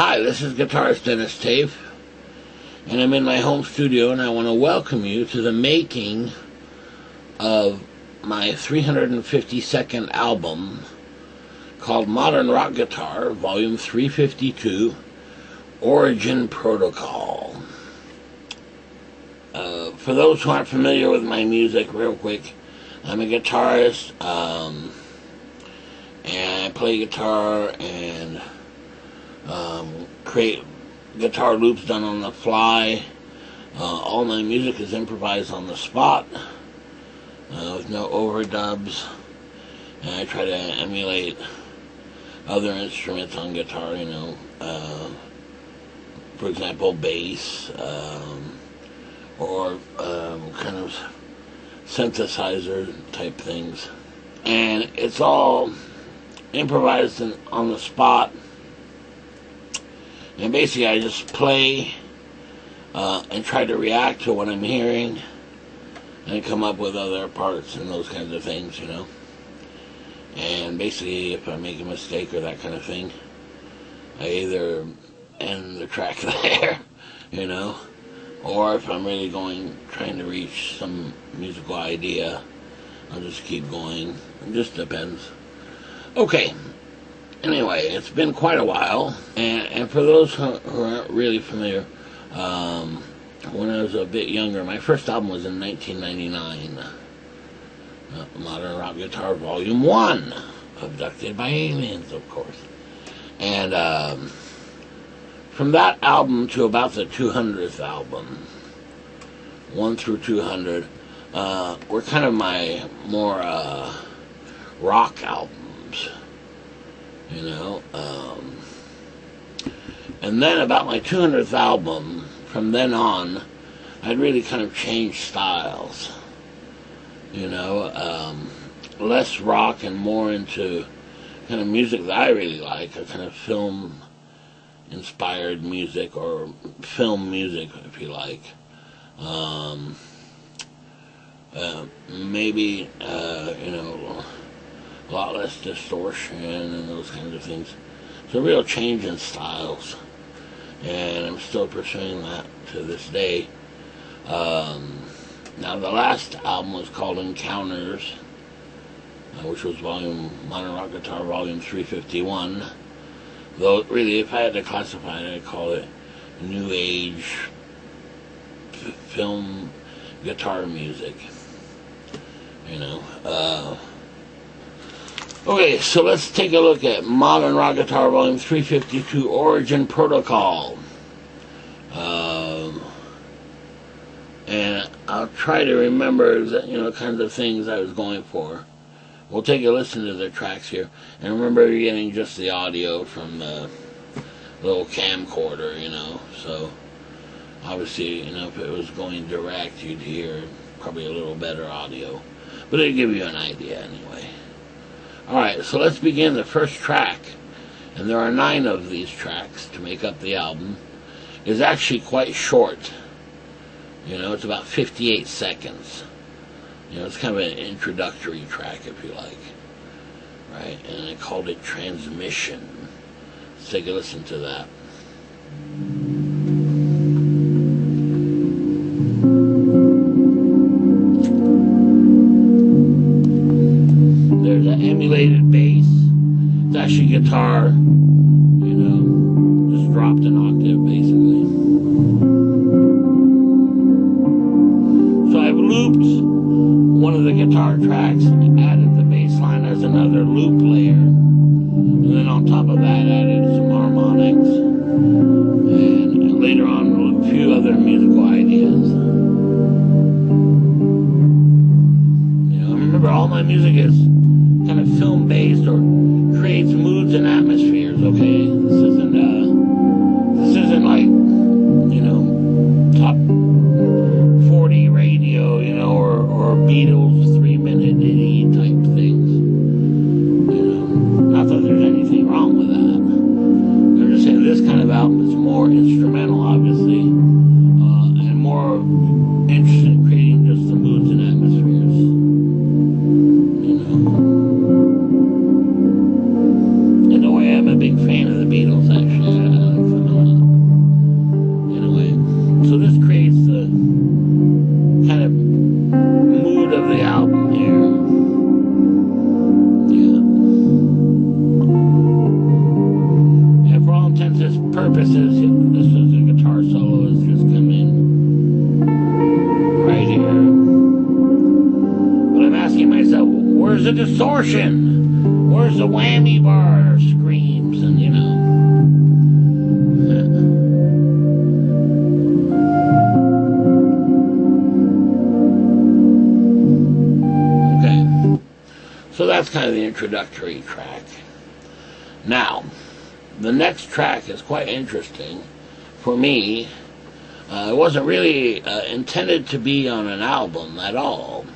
Hi, this is Guitarist Denis Taaffe, and I'm in my home studio, and I want to welcome you to the making of my 352nd album called Modern Rock Guitar, Volume 352, Origin Protocol. For those who aren't familiar with my music, real quick, I'm a guitarist, and I play guitar and create guitar loops done on the fly. All my music is improvised on the spot, with no overdubs, and I try to emulate other instruments on guitar, for example, bass, or kind of synthesizer type things. And it's all improvised on the spot. And basically I just play and try to react to what I'm hearing and come up with other parts and those kinds of things, And basically if I make a mistake or that kind of thing, I either end the track there, or if I'm really trying to reach some musical idea, I'll just keep going. It just depends. Okay. Anyway, it's been quite a while, and for those who aren't really familiar, when I was a bit younger, my first album was in 1999, Modern Rock Guitar Volume 1, Abducted by Aliens, of course. And from that album to about the 200th album, 1 through 200, were kind of my more rock albums. And then about my 200th album, from then on, I'd really kind of changed styles, less rock and more into kind of music that I really like, a kind of film-inspired music, or film music, if you like. Maybe, a lot less distortion and those kinds of things. It's a real change in styles, and I'm still pursuing that to this day. Now the last album was called Encounters, which was Modern Rock Guitar Volume 351. Though really, if I had to classify it, I'd call it New Age film guitar music. Okay, so let's take a look at Modern Rock Guitar Volume 352, Origin Protocol. And I'll try to remember kinds of things I was going for. We'll take a listen to the tracks here. And remember, you're getting just the audio from the little camcorder, So, obviously, if it was going direct, you'd hear probably a little better audio. But it'll give you an idea anyway. Alright, so let's begin the first track. And there are 9 of these tracks to make up the album. It's actually quite short. It's about 58 seconds. It's kind of an introductory track, if you like. Right? And I called it Transmission. Let's take a listen to that. There's an emulated bass. It's actually guitar, just dropped an octave, basically. So I've looped one of the guitar tracks, added the bass line as another loop layer, and then on top of that added some harmonics, and later on a few other musical ideas. Remember, all my music is kind of film-based or creates moods and atmospheres, okay? This isn't like, top 40 radio, or Beatles 3-minute ditty type things. Not that there's anything wrong with that. I'm just saying this kind of album is more instrumental, obviously, and more interested in creating just the moods and atmospheres. In a way, I'm a big fan of the Beatles, actually. purposes, this is a guitar solo that's just come in right here. But I'm asking myself, where's the distortion? Where's the whammy bar screams and, you know. Okay. So that's kind of the introductory track. Now, the next track is quite interesting for me. It wasn't really intended to be on an album at all.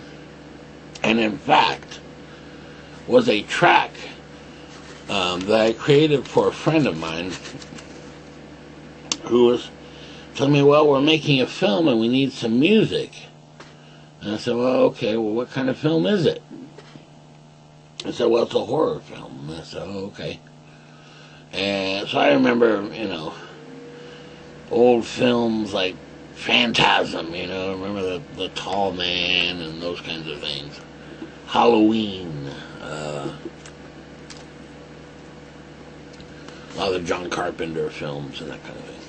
And in fact, was a track that I created for a friend of mine who was telling me, well, we're making a film and we need some music. And I said, well, okay, well, what kind of film is it? I said, well, it's a horror film. And I said, oh, okay. And so I remember, you know, old films like Phantasm, you know, remember the Tall Man and those kinds of things. Halloween, a lot of John Carpenter films and that kind of thing.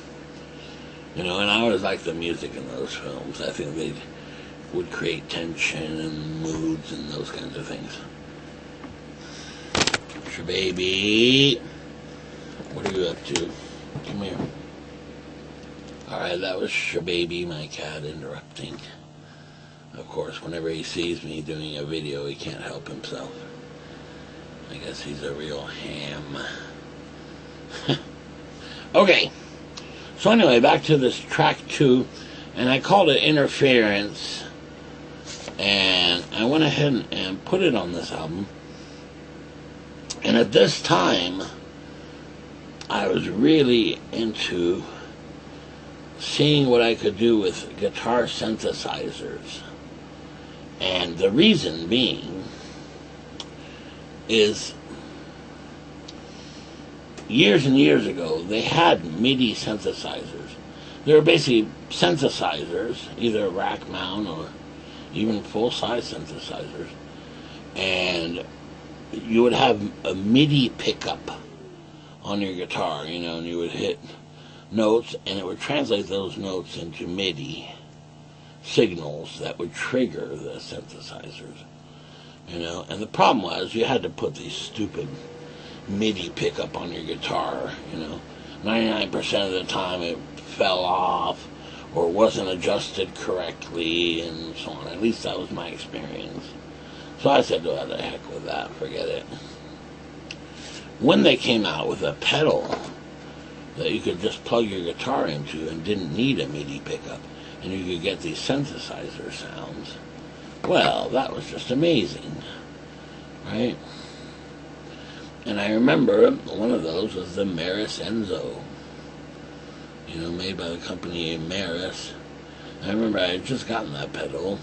You know, and I always liked the music in those films. I think they would create tension and moods and those kinds of things. Baby, what are you up to? Come here. Alright, that was Shababy, my cat, interrupting. Of course, whenever he sees me doing a video, he can't help himself. I guess he's a real ham. Okay, so anyway, back to this track 2, and I called it Interference, and I went ahead and put it on this album. And at this time, I was really into seeing what I could do with guitar synthesizers. And the reason being is years and years ago, they had MIDI synthesizers. They were basically synthesizers, either rack mount or even full-size synthesizers. And you would have a MIDI pickup on your guitar, you know, and you would hit notes, and it would translate those notes into MIDI signals that would trigger the synthesizers, you know. And the problem was you had to put these stupid MIDI pickup on your guitar, you know. 99% of the time it fell off or wasn't adjusted correctly and so on. At least that was my experience. So I said, well, the heck with that, forget it. When they came out with a pedal that you could just plug your guitar into and didn't need a MIDI pickup, and you could get these synthesizer sounds, well, that was just amazing, right? And I remember one of those was the Maris Enzo, you know, made by the company Maris. I remember I had just gotten that pedal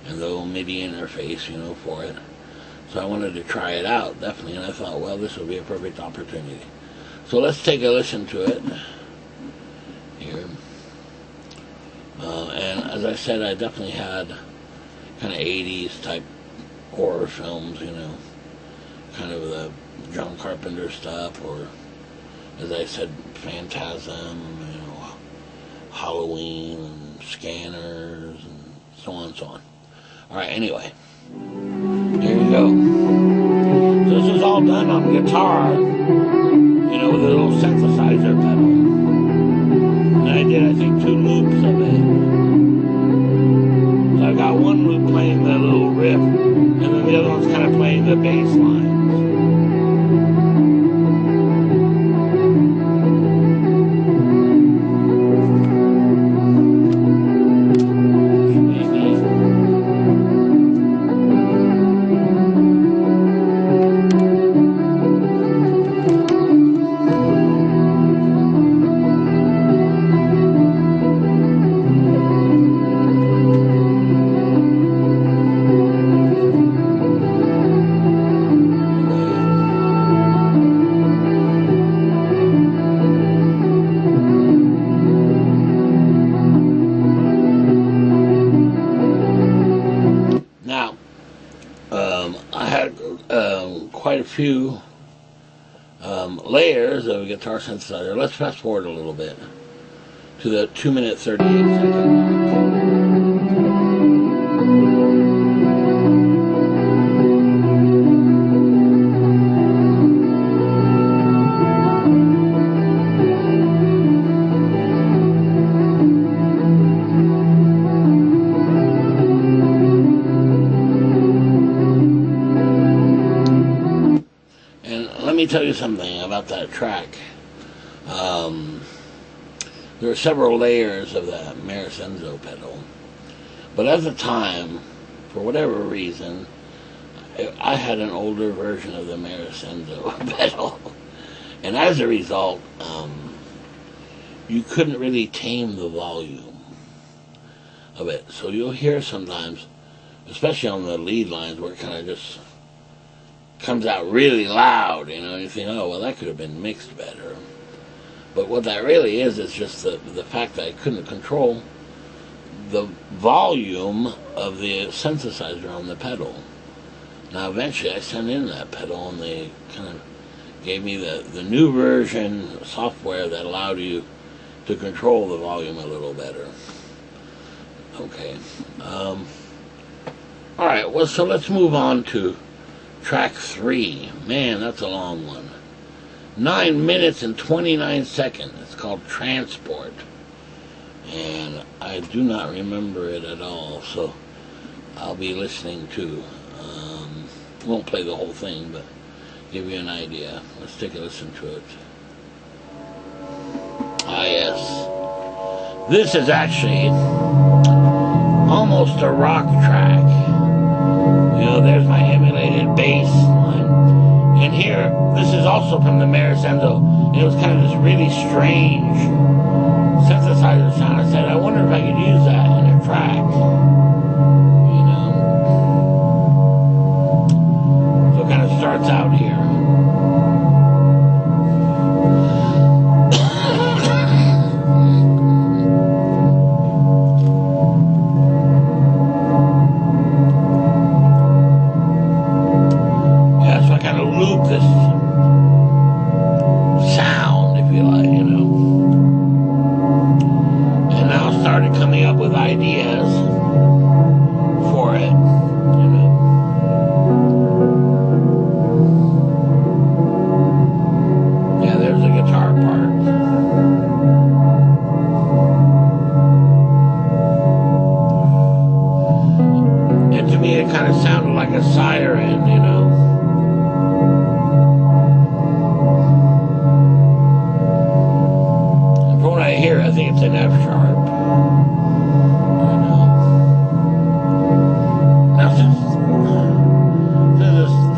and the little MIDI interface, you know, for it. So I wanted to try it out, definitely, and I thought, well, this would be a perfect opportunity. So let's take a listen to it here. And as I said, I definitely had kind of 80s type horror films, you know, kind of the John Carpenter stuff, or as I said, Phantasm, you know, Halloween, and Scanners, and so on and so on. Alright, anyway, here you go. So this is all done on guitar, you know, with a little synthesizer pedal. And I did, I think, 2 loops of it. So I've got one loop playing the little riff, and then the other one's kind of playing the bass lines. Quite a few layers of a guitar synthesizer. Let's fast forward a little bit to the 2-minute 38-second mark. Let me tell you something about that track. There are several layers of that Marisenzo pedal, but at the time, for whatever reason, I had an older version of the Marisenzo pedal, and as a result, you couldn't really tame the volume of it. So you'll hear sometimes, especially on the lead lines, where it kind of just comes out really loud, you think, oh, well, that could have been mixed better. But what that really is just the fact that I couldn't control the volume of the synthesizer on the pedal. Now, eventually, I sent in that pedal, and they kind of gave me the new version software that allowed you to control the volume a little better. Okay. All right, well, so let's move on to track 3. Man, that's a long one. 9 minutes and 29 seconds. It's called Transport. And I do not remember it at all, so I'll be listening to. Won't play the whole thing, but give you an idea. Let's take a listen to it. Ah, yes. This is actually almost a rock track. There's my emulated bass line. And here, this is also from the Marisenzo. It was kind of this really strange synthesizer sound. I said, I wonder if I could use that in a track. So it kind of starts out here. This sound, if you like, and now started coming up with ideas for it, Yeah, there's the guitar part. And to me, it kind of sounded like a siren, I think it's an F sharp. Now, since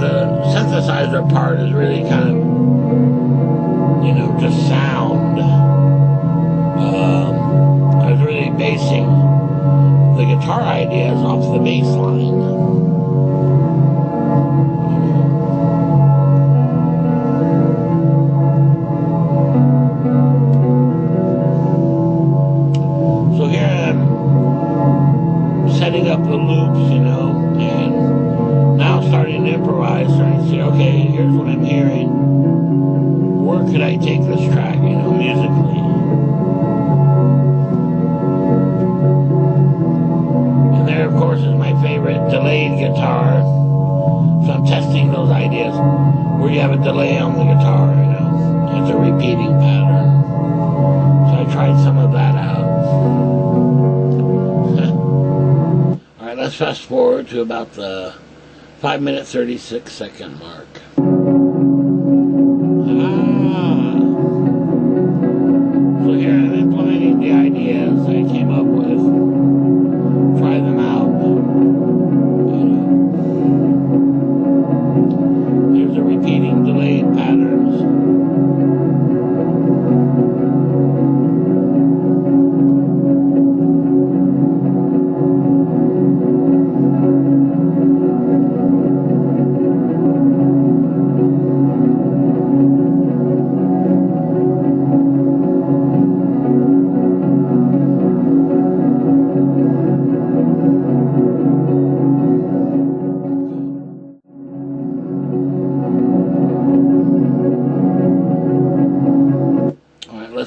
the synthesizer part is really kind of, just sound, I was really basing the guitar ideas off the bass line. Setting up the loops, and now starting to improvise, starting to say, okay, here's what I'm hearing. Where could I take this track, musically? And there, of course, is my favorite delayed guitar. So I'm testing those ideas where you have a delay on the guitar, It's a repeating pattern. So I tried some of that out. Let's fast forward to about the 5-minute 36-second mark. So here I'm implementing the ideas I came up with. Try them out. There's the repeating delayed patterns.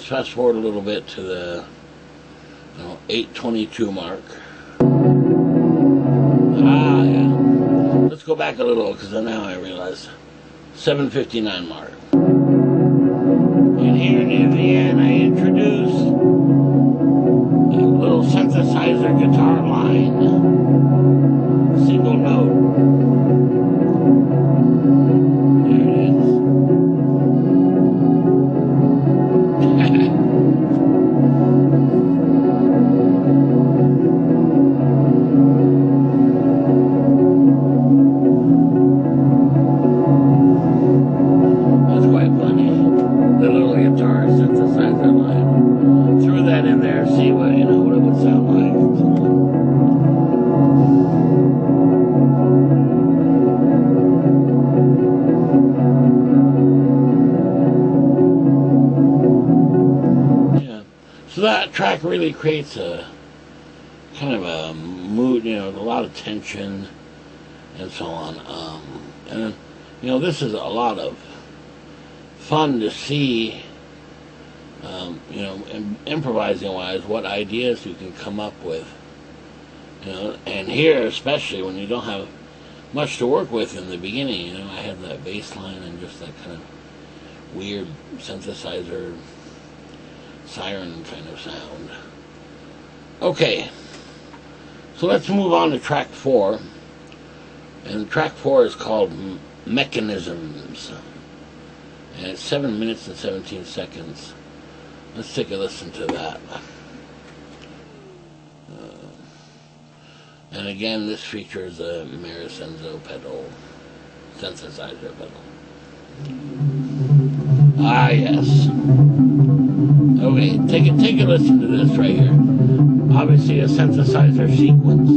let's fast forward a little bit to the 8:22 mark. Ah, yeah. Let's go back a little, because now I realize 7:59 mark. And here near the end, I introduce a little synthesizer guitar line, single note. There it is. That's quite funny. The little guitar synthesizer line. Threw that in there, see what it would sound like. Yeah. So that track really creates a kind of a mood, a lot of tension and so on. And this is a lot of fun to see, improvising wise, what ideas you can come up with. And here, especially when you don't have much to work with in the beginning, I had that bass line and just that kind of weird synthesizer siren kind of sound. Okay, so let's move on to track 4. And track 4 is called Mechanisms. And it's 7 minutes and 17 seconds. Let's take a listen to that. And again, this features a Enzo pedal, synthesizer pedal. Ah, yes. Okay, take a listen to this right here. Obviously a synthesizer sequence.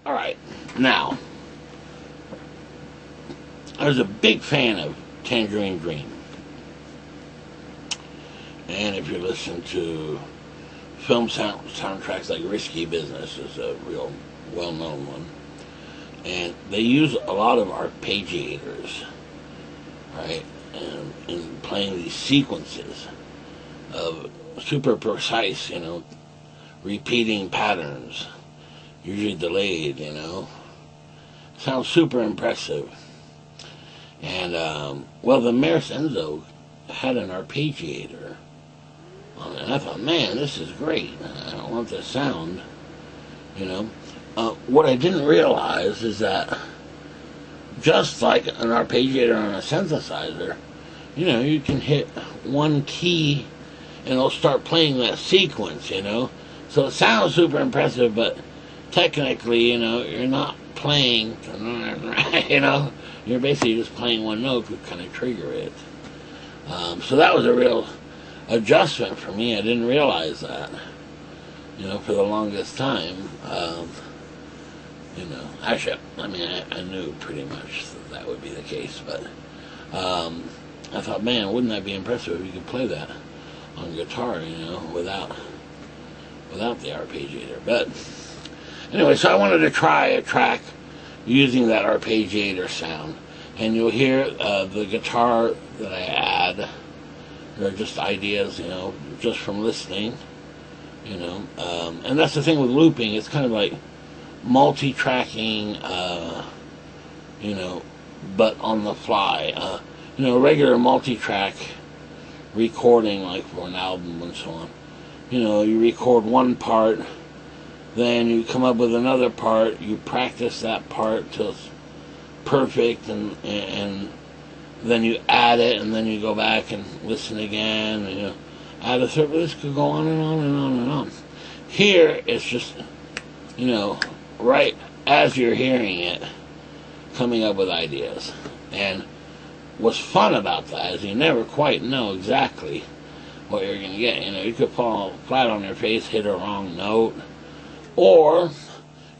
Alright, now, I was a big fan of Tangerine Dream. And if you listen to film soundtracks like Risky Business is a real well-known one. And they use a lot of arpeggiators, right? And in playing these sequences of super precise, repeating patterns, usually delayed, Sounds super impressive. And, the Enzo had an arpeggiator on it. And I thought, man, this is great. I want this sound, What I didn't realize is that just like an arpeggiator on a synthesizer, you can hit one key and it'll start playing that sequence, So it sounds super impressive, but technically, you're not playing, you're basically just playing one note to kind of trigger it. So that was a real adjustment for me. I didn't realize that, for the longest time. Actually, I knew pretty much that would be the case, but I thought, man, wouldn't that be impressive if you could play that on guitar, without the arpeggiator. But anyway, so I wanted to try a track using that arpeggiator sound, and you'll hear the guitar that I add. They're just ideas, just from listening, and that's the thing with looping. It's kind of like multi-tracking, but on the fly. Regular multi-track recording, like for an album and so on. You record one part, then you come up with another part, you practice that part till it's perfect, and then you add it, and then you go back and listen again, add a third. This could go on and on and on and on. Here, it's just, right as you're hearing it, coming up with ideas. And what's fun about that is you never quite know exactly what you're going to get. You could fall flat on your face, hit a wrong note, or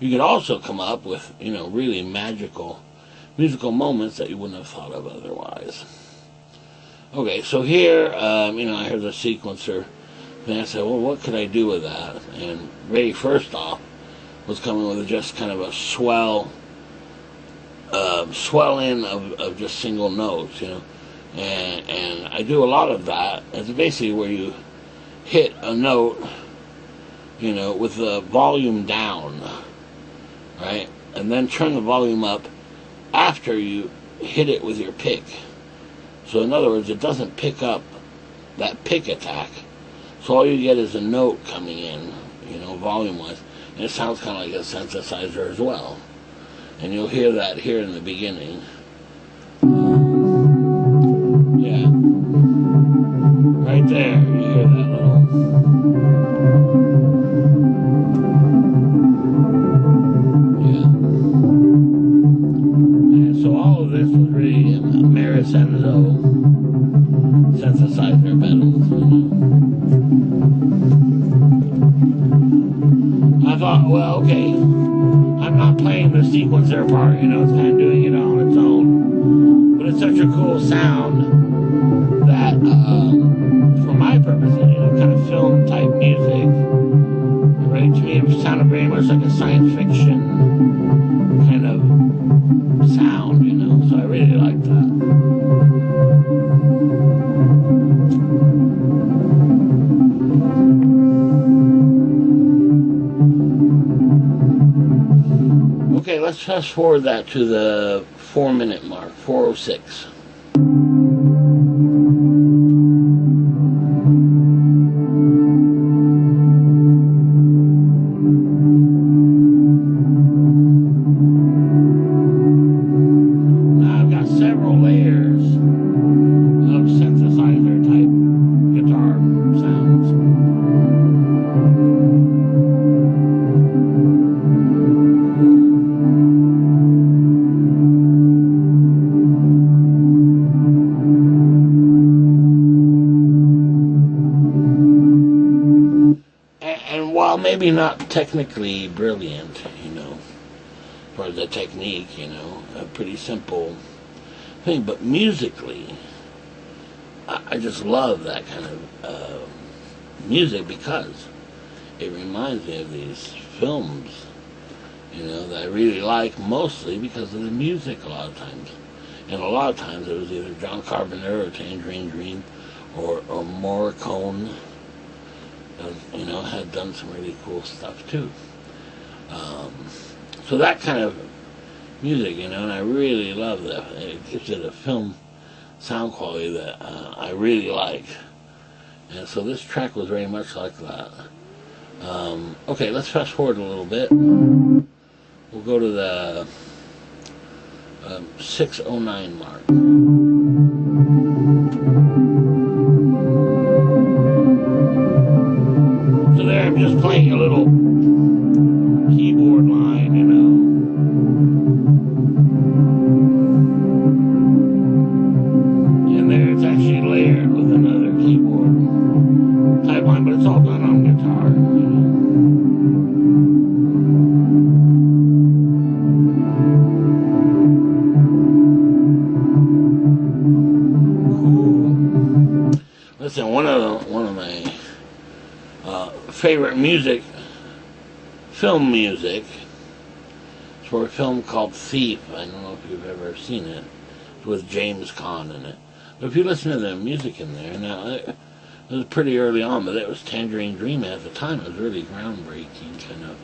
you could also come up with, really magical musical moments that you wouldn't have thought of otherwise. Okay, so here, I heard the sequencer, and I said, well, what could I do with that? And Ray, first off, was coming with just kind of a swell swelling of just single notes, you know. And I do a lot of that. It's basically where you hit a note, you know, with the volume down, right? And then turn the volume up after you hit it with your pick. So in other words, it doesn't pick up that pick attack. So all you get is a note coming in, you know, volume-wise. And it sounds kind of like a synthesizer as well. And you'll hear that here in the beginning. Yeah. Right there, you hear that little... Yeah. And so all of this was really Marisenzo synthesizer pedals, you know. I thought, well, okay, I'm not playing the sequencer part, you know, it's kind of doing it on its own. But it's such a cool sound that, for my purposes, you know, kind of film type music, right, to me it sounded very much like a science fiction kind of sound, you know, so I really liked that. Okay, let's fast forward that to the 4-minute mark, 4:06. Now I've got several layers of synthesizer type guitar sounds. Maybe not technically brilliant, you know, as far as the technique, you know, a pretty simple thing, but musically, I just love that kind of music because it reminds me of these films, you know, that I really like, mostly because of the music a lot of times. And a lot of times it was either John Carpenter or Tangerine Dream or Morricone. You know, had done some really cool stuff too. So that kind of music, you know, and I really love that. It gives it a film sound quality that I really like. And so this track was very much like that. Okay, let's fast forward a little bit. We'll go to the 6:09 mark. I'm just playing a little keyboard line, you know. And there it's actually layered with another keyboard type line, but it's all done on guitar, you know. Cool. Listen, one of my favorite film music, is for a film called Thief. I don't know if you've ever seen it. It's with James Caan in it. But if you listen to the music in there, now it was pretty early on, but it was Tangerine Dream at the time. It was really groundbreaking, kind of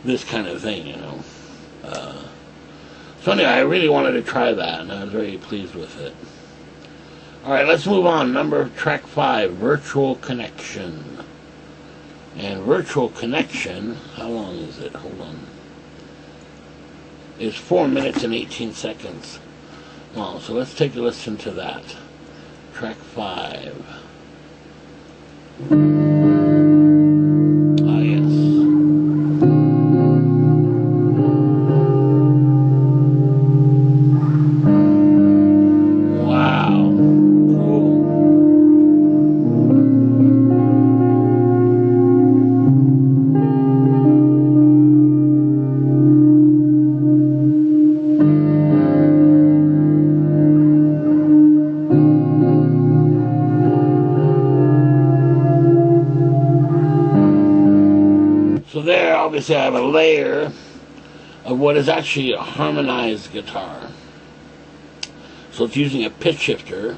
this kind of thing, you know. So anyway, I really wanted to try that, and I was very pleased with it. All right, let's move on. Track 5, Virtual Connection. And Virtual Connection, how long is it? Hold on. It's 4 minutes and 18 seconds long. So let's take a listen to that. Track 5. Ah, yes. Wow. Cool. So there, obviously, I have a layer of what is actually a harmonized guitar. So it's using a pitch shifter.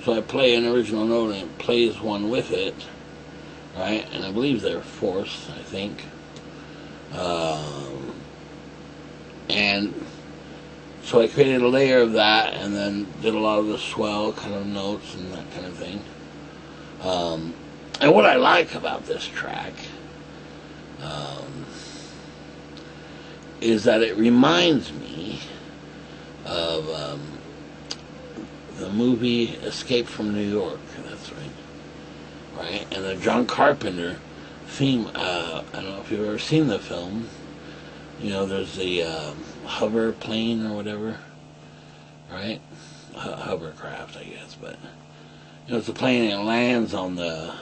So I play an original note and it plays one with it, right? And I believe they're fourths, I think. And so I created a layer of that and then did a lot of the swell kind of notes and that kind of thing. And what I like about this track is that it reminds me of the movie Escape from New York. That's right. Right? And the John Carpenter theme, I don't know if you've ever seen the film. You know, there's the hover plane or whatever, right? Hovercraft, I guess, but you know, it's a plane and it lands on the,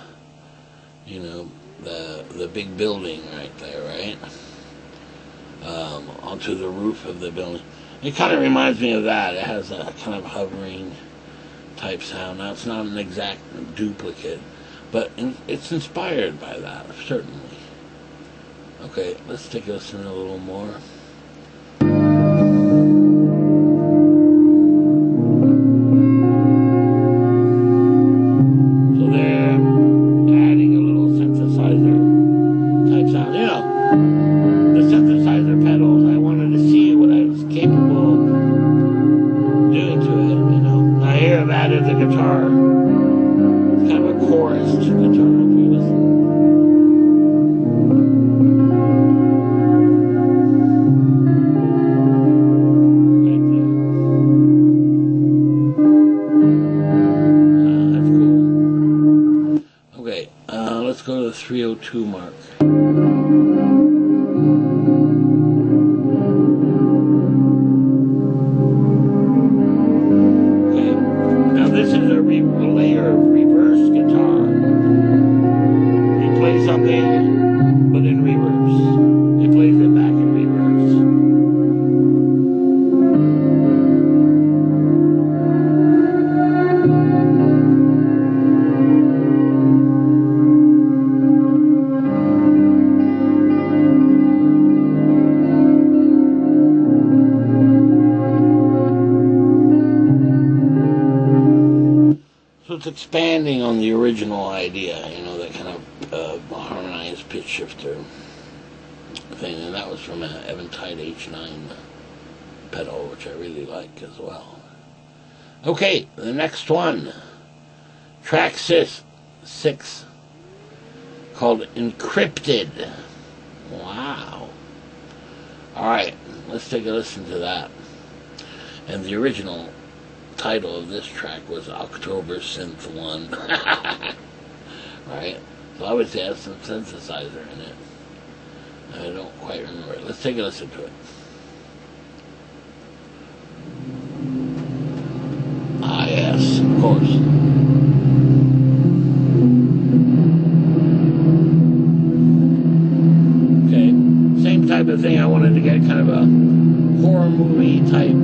you know, the big building right there, right? Onto the roof of the building. It kind of reminds me of that. It has a kind of hovering type sound. Now, it's not an exact duplicate, but it's inspired by that, certainly. Okay, let's take a listen a little more. So there, adding a little synthesizer type sound. You know, the synthesizer pedals, I wanted to see what I was capable of doing to it, you know. Now here I've added the guitar. It's kind of a chorus guitar, if you listen. Let's go to the 302 mark. Okay, now this is a layer of reverse guitar. You play something, but in reverse. It plays it back in reverse. It's expanding on the original idea, you know, that kind of harmonized pitch shifter thing, and that was from an Eventide H9 pedal, which I really like as well. Okay, the next one, track 6, called Encrypted. Wow. Alright, let's take a listen to that. And the original title of this track was October Synth 1. Right? So obviously it has some synthesizer in it. I don't quite remember it. Let's take a listen to it. Ah, yes, of course. Okay, same type of thing. I wanted to get kind of a horror movie type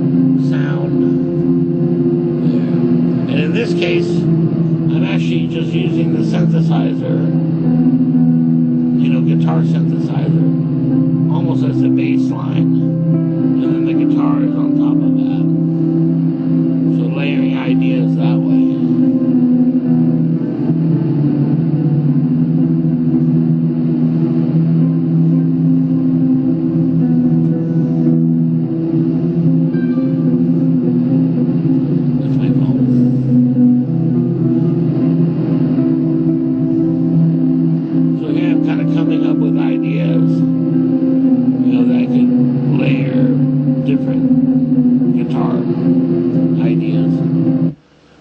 sound. And in this case, I'm actually just using the synthesizer, you know, guitar synthesizer, almost as a bass line, and then the guitar is on top of that. So layering ideas that way.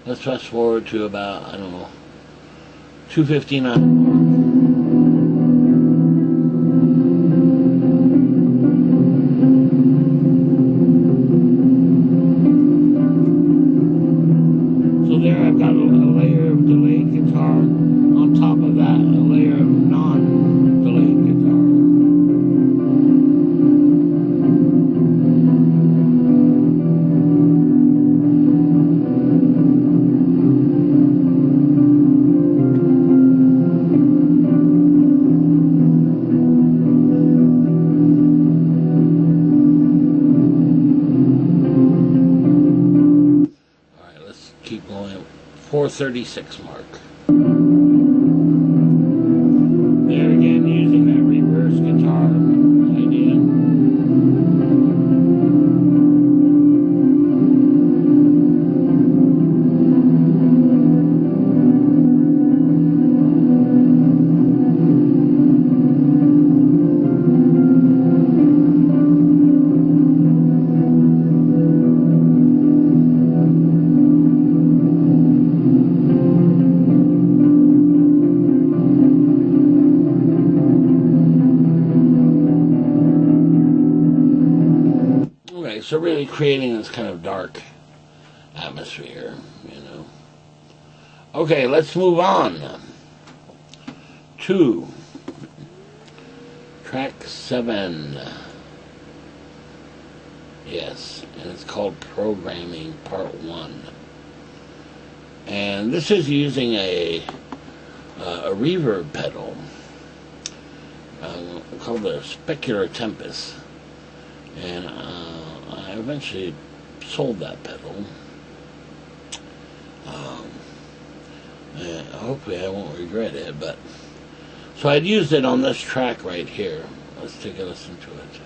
Let's fast forward to about, I don't know, 2:59 mark. So there I've got a layer of delayed guitar. On top of that, a layer of non-delayed guitar. 4:36 mark. There again, using that reverse guitar idea. So really creating this kind of dark atmosphere, you know. Okay, let's move on to track 7. Yes, and it's called Programming Part 1. And this is using a reverb pedal called the Specular Tempest. And I eventually sold that pedal. And hopefully I won't regret it, but so I'd used it on this track right here. Let's take a listen to it.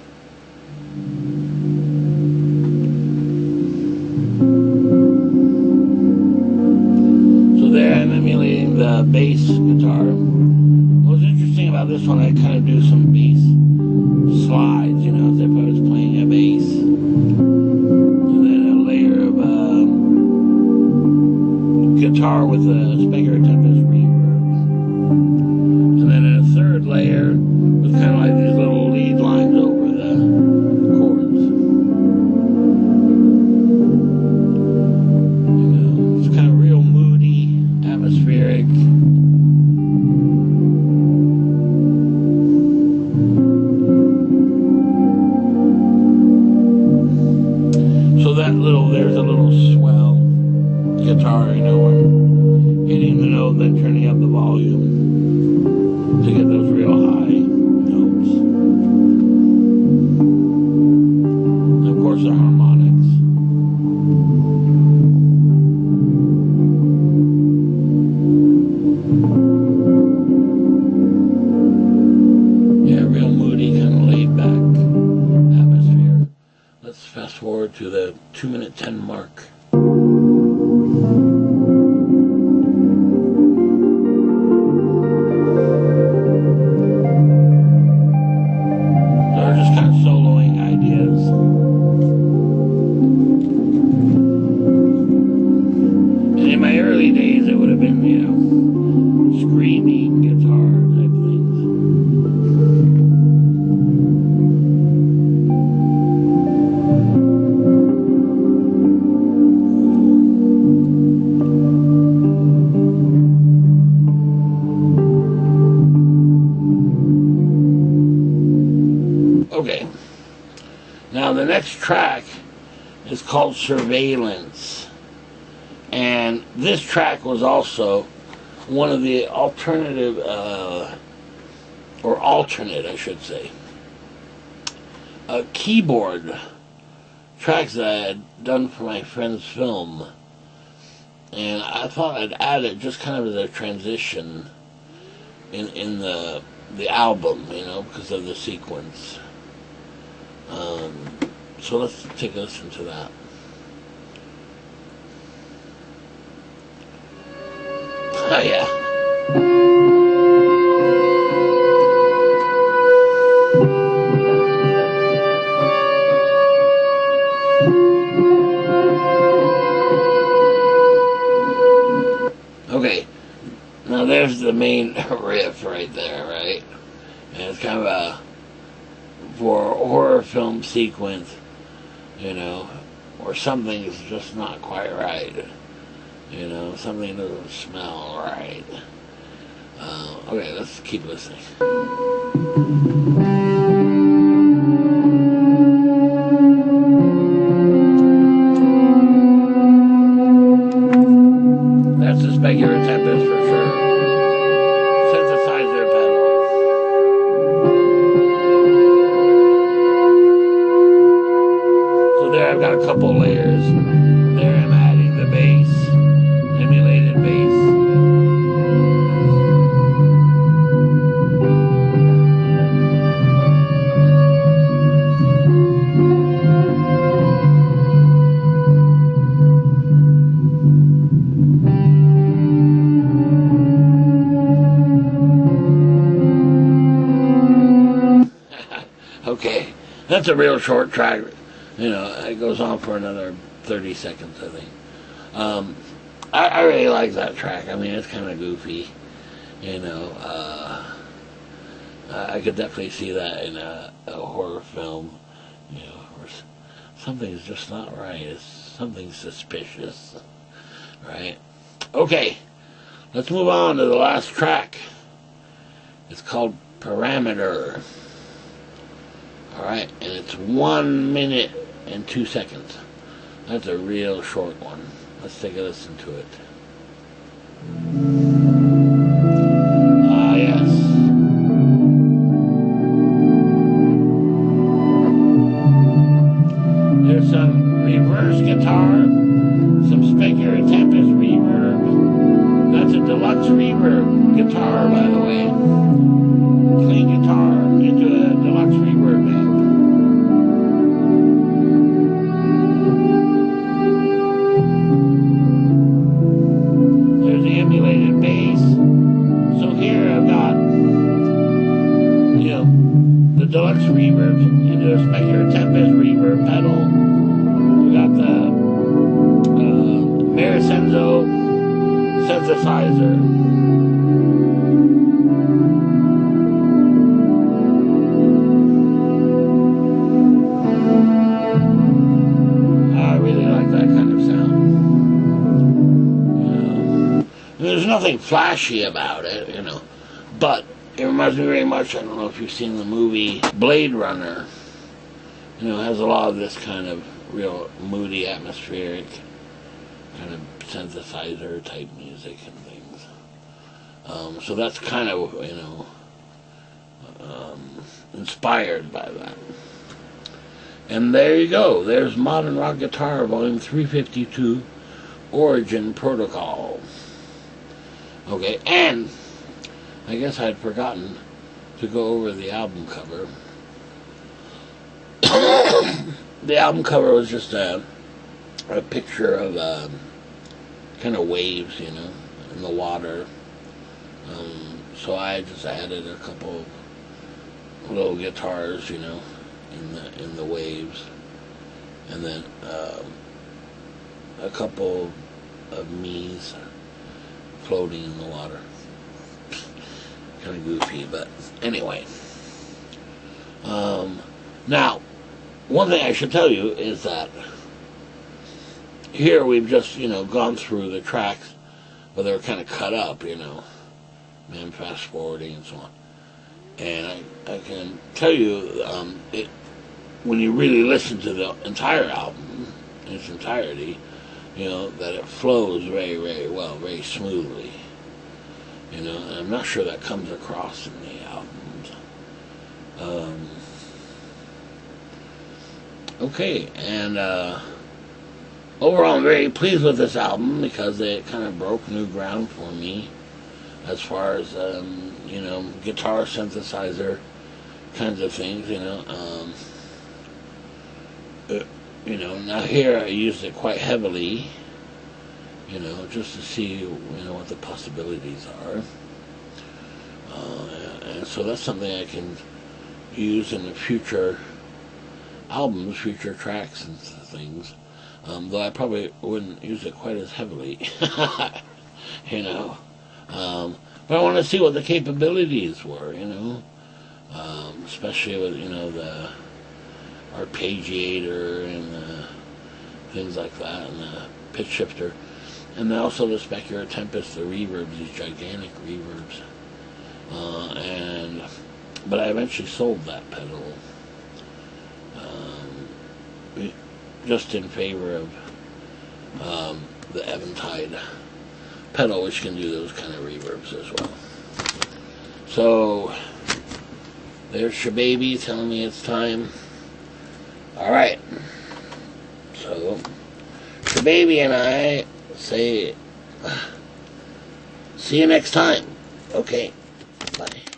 So there I'm emulating the bass guitar. What's interesting about this one, I kind of do some bass slides, you know, as if I was playing a bass. And then a layer of guitar with a Specular Tempest reverb. And then a third layer with kind of like these little lead lines over the chords. You know, it's kind of real moody, atmospheric. There's a little swell guitar, you know, where I'm hitting the note, then turning up the volume to get those real high notes. And of course, the harmonics. Yeah, real moody, kind of laid back atmosphere. Let's fast forward to the 2:10 mark. They're just kind of soloing ideas. And in my early days, it would have been, you know, screaming guitar type things. Okay, now the next track is called Surveillance, and this track was also one of the alternative, or alternate I should say, keyboard tracks that I had done for my friend's film, and I thought I'd add it just kind of as a transition in the album, you know, because of the sequence. So let's take a listen to that. Oh yeah. Okay, now there's the main riff right there, right? And it's kind of a, for a horror film sequence, you know, or something's just not quite right. You know, something doesn't smell right. Okay, let's keep listening. That's the Specular Tempest for sure. Synthesizer pedal. So there I've got a couple layers. There I'm adding the bass. emulated bass. Okay, that's a real short track. You know, it goes on for another 30 seconds, I think. I really like that track. I mean, it's kind of goofy. You know, I could definitely see that in a horror film. You know, where something's just not right. It's something suspicious, right? Okay, let's move on to the last track. It's called Parameter. Alright, and it's 1 minute and 2 seconds. That's a real short one. Let's take a listen to it. Ah, yes. There's some reverse guitar, some Spectre Tempest reverb. That's a deluxe reverb guitar, by the way. Clean guitar into a deluxe reverb amp. There's the emulated bass. So here I've got, you know, the deluxe reverbs into a Spectre Tempest reverb pedal. We got the Merisenzo synthesizer. There's nothing flashy about it, you know, but it reminds me very much, I don't know if you've seen the movie Blade Runner. You know, it has a lot of this kind of real moody, atmospheric, kind of synthesizer type music and things. So that's kind of, you know, inspired by that. And there you go. There's Modern Rock Guitar, Volume 352, Origin Protocol. Okay, and I guess I'd forgotten to go over the album cover. The album cover was just a picture of kind of waves, you know, in the water. So I just added a couple little guitars, you know, in the waves, and then a couple of me's floating in the water. Kind of goofy, but anyway. Now, one thing I should tell you is that here we've just, you know, gone through the tracks, but they're kind of cut up, you know, and fast forwarding and so on. And I can tell you, when you really listen to the entire album in its entirety, you know, that it flows very, very well, very smoothly. You know, and I'm not sure that comes across in the albums. Okay, and overall I'm very pleased with this album because it kind of broke new ground for me as far as, you know, guitar, synthesizer kinds of things, you know. You know, now here I used it quite heavily, you know, just to see, you know, what the possibilities are. And so that's something I can use in the future albums, future tracks and things. Though I probably wouldn't use it quite as heavily, you know. But I want to see what the capabilities were, you know. Especially with, you know, the arpeggiator and things like that, and the pitch shifter, and then also the Spectre Tempest, the reverbs, these gigantic reverbs. But I eventually sold that pedal, just in favor of the Eventide pedal, which can do those kind of reverbs as well. So there's Shababy telling me it's time. Alright, so Shababy and I say See you next time. Okay, bye.